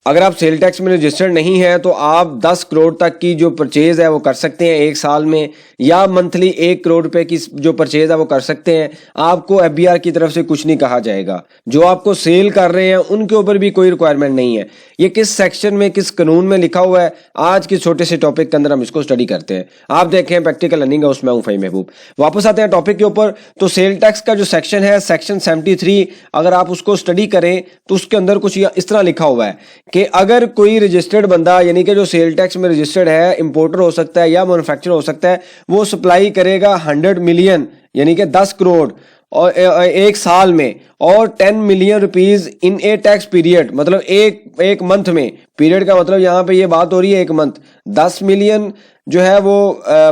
अगर आप sale tax में रजिस्टर्ड नहीं है तो आप 10 करोड़ तक की जो परचेज है वो कर सकते हैं एक साल में, या मंथली 1 करोड़ रुपए की जो परचेज है वो कर सकते हैं। आपको एफबीआर की तरफ से कुछ नहीं कहा जाएगा। जो आपको सेल कर रहे हैं उनके ऊपर भी कोई रिक्वायरमेंट नहीं है। ये किस सेक्शन में, किस कानून में लिखा हुआ है, आज के छोटे से टॉपिक के अंदर हम इसको स्टडी करते हैं। आप देखें प्रैक्टिकल लर्निंग है, उसमें हूं फ़हीम महबूब। वापस आते हैं टॉपिक के ऊपर। तो सेल टैक्स का जो सेक्शन है, सेक्शन 73, अगर आप उसको स्टडी करें तो उसके अंदर कुछ इस तरह लिखा हुआ है कि अगर कोई रजिस्टर्ड बंदा, यानी कि जो सेल टैक्स में रजिस्टर्ड है, इंपोर्टर हो सकता है या मैन्युफैक्चरर हो सकता है, वो सप्लाई करेगा 100 मिलियन यानी कि 10 करोड़ और एक साल में, और 10 million rupees in A tax period, मतलब एक मंथ में। पीरियड का मतलब यहाँ पे ये बात हो रही है एक मंथ। 10 मिलियन जो है वो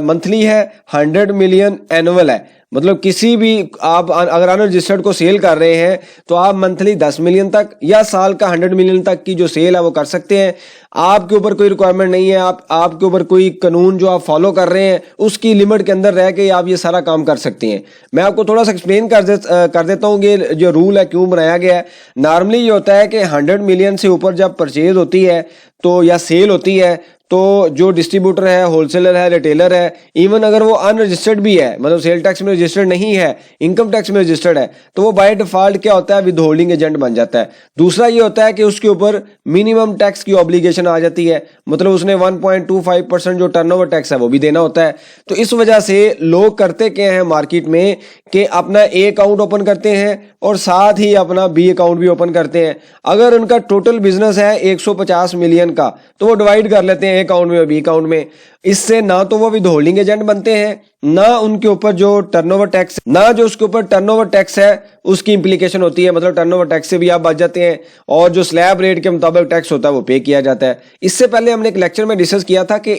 मंथली है, 100 मिलियन एनुअल है। मतलब किसी भी आप अगर अनरजिस्टर्ड को सेल कर रहे हैं तो आप मंथली 10 मिलियन तक या साल का 100 मिलियन तक की जो सेल है वो कर सकते हैं। आपके ऊपर कोई रिक्वायरमेंट नहीं है, आपके ऊपर कोई कानून जो आप फॉलो कर रहे हैं उसकी लिमिट के अंदर रह के आप ये सारा काम कर सकते हैं। मैं आपको थोड़ा सा एक्सप्लेन कर देता हूँ कि जो रूल है क्यों बनाया गया है। नॉर्मली ये होता है कि 100 मिलियन से ऊपर जब परचेज होती है तो या सेल होती है तो जो डिस्ट्रीब्यूटर है, होलसेलर है, रिटेलर है, इवन अगर वो अनरजिस्टर्ड भी है, मतलब सेल टैक्स में रजिस्टर्ड नहीं है, इनकम टैक्स में रजिस्टर्ड है, तो वो बाय डिफॉल्ट क्या होता है, विद होल्डिंग एजेंट बन जाता है। दूसरा ये होता है कि उसके ऊपर मिनिमम टैक्स की ऑब्लिगेशन आ जाती है, मतलब उसने 1.25% जो टर्नओवर टैक्स है वो भी देना होता है। तो इस वजह से लोग करते क्या है मार्केट में कि अपना ए अकाउंट ओपन करते हैं और साथ ही अपना बी अकाउंट भी ओपन करते हैं। अगर उनका टोटल बिजनेस है 150 मिलियन का तो वो डिवाइड कर लेते हैं अकाउंट में और बी अकाउंट में। इससे ना तो वो विद होल्डिंग एजेंट बनते हैं, ना उनके ऊपर जो टर्नओवर टैक्स, ना जो उसके ऊपर टर्नओवर टैक्स है उसकी इंप्लीकेशन होती है, मतलब टर्नओवर टैक्स से भी आप बच जाते हैं, और जो स्लैब रेट के मुताबिक टैक्स होता है वो पे किया जाता है। इससे पहले हमने एक लेक्चर में डिस्कस किया था कि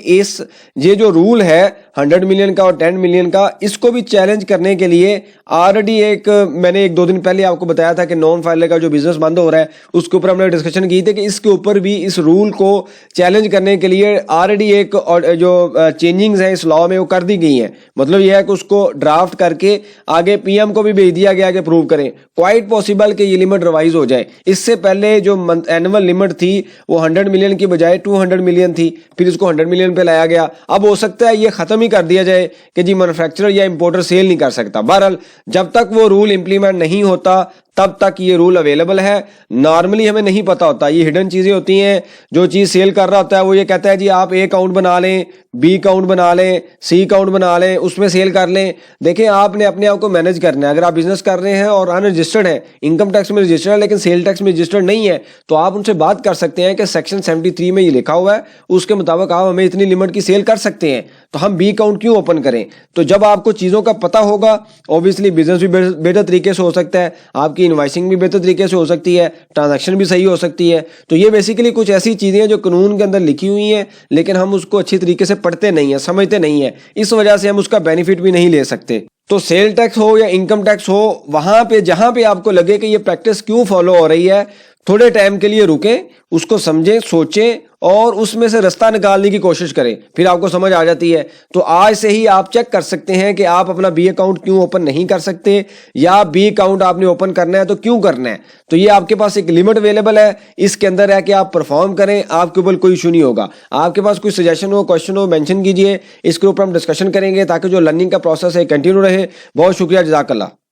ये जो रूल है 100 मिलियन का और 10 मिलियन का, इसको भी चैलेंज करने के लिए ऑलरेडी मैंने 1-2 दिन पहले आपको बताया था कि नॉन फाइलर का जो बिजनेस बंद हो रहा है उसके ऊपर हमने डिस्कशन की थी कि इसके ऊपर भी इस रूल को चैलेंज करने के लिए ऑलरेडी एक जो चेंजिंग्स हैं इस लॉ में वो कर दी गई हैं। मतलब यह है कि उसको ड्राफ्ट करके आगे पीएम को भी भेज दिया गया कि प्रूव करें। क्वाइट पॉसिबल कि ये लिमिट रिवाइज हो जाए। इससे पहले जो एनुअल लिमिट थी वो 100 मिलियन की बजाय 200 मिलियन थी, फिर इसको 100 मिलियन पे लाया गया। अब हो सकता है ये खत्म ही कर दिया जाए कि जी मैन्युफैक्चरर या इंपोर्टर सेल नहीं कर सकता। बहरहाल जब तक वो रूल इंप्लीमेंट नहीं होता तब तक ये रूल अवेलेबल है। नॉर्मली हमें नहीं पता होता, ये हिडन चीजें होती हैं। जो चीज सेल कर रहा होता है वो ये कहता है जी आप ए अकाउंट बना लें, बी अकाउंट बना लें, सी अकाउंट बना लें, उसमें सेल कर लें। देखिए आपने अपने आप को मैनेज करना है। अगर आप बिजनेस कर रहे हैं और अनरजिस्टर्ड है, इनकम टैक्स में रजिस्टर्ड है लेकिन सेल टैक्स में रजिस्टर्ड नहीं है, तो आप उनसे बात कर सकते हैं कि सेक्शन 73 में ये लिखा हुआ है, उसके मुताबिक आप हमें इतनी लिमिट की सेल कर सकते हैं, तो हम बी अकाउंट क्यों ओपन करें। तो जब आपको चीज़ों का पता होगा, ऑब्वियसली बिजनेस भी बेहतर तरीके से हो सकता है, आपकी इन्वाइसिंग भी बेहतर तरीके से हो सकती है, ट्रांजैक्शन भी सही हो सकती है। तो ये बेसिकली कुछ ऐसी चीज़ें हैं जो कानून के अंदर लिखी हुई हैं, लेकिन हम उसको अच्छी तरीके से पढ़ते नहीं हैं, समझते नहीं हैं, इस वजह से हम उसका बेनिफिट भी नहीं ले सकते। तो सेल टैक्स हो या इनकम टैक्स हो, वहां पे जहां पे आपको लगे कि ये प्रैक्टिस क्यों फॉलो हो रही है, थोड़े टाइम के लिए रुकें, उसको समझें, सोचें और उसमें से रास्ता निकालने की कोशिश करें, फिर आपको समझ आ जाती है। तो आज से ही आप चेक कर सकते हैं कि आप अपना बी अकाउंट क्यों ओपन नहीं कर सकते, या बी अकाउंट आपने ओपन करना है तो क्यों करना है। तो ये आपके पास एक लिमिट अवेलेबल है, इसके अंदर है कि आप परफॉर्म करें, आपके ऊपर कोई इशू नहीं होगा। आपके पास कोई सजेशन हो, क्वेश्चन हो, मेंशन कीजिए, इसके ऊपर हम डिस्कशन करेंगे ताकि जो लर्निंग का प्रोसेस है कंटिन्यू रहे। बहुत शुक्रिया, जज़ाकल्लाह।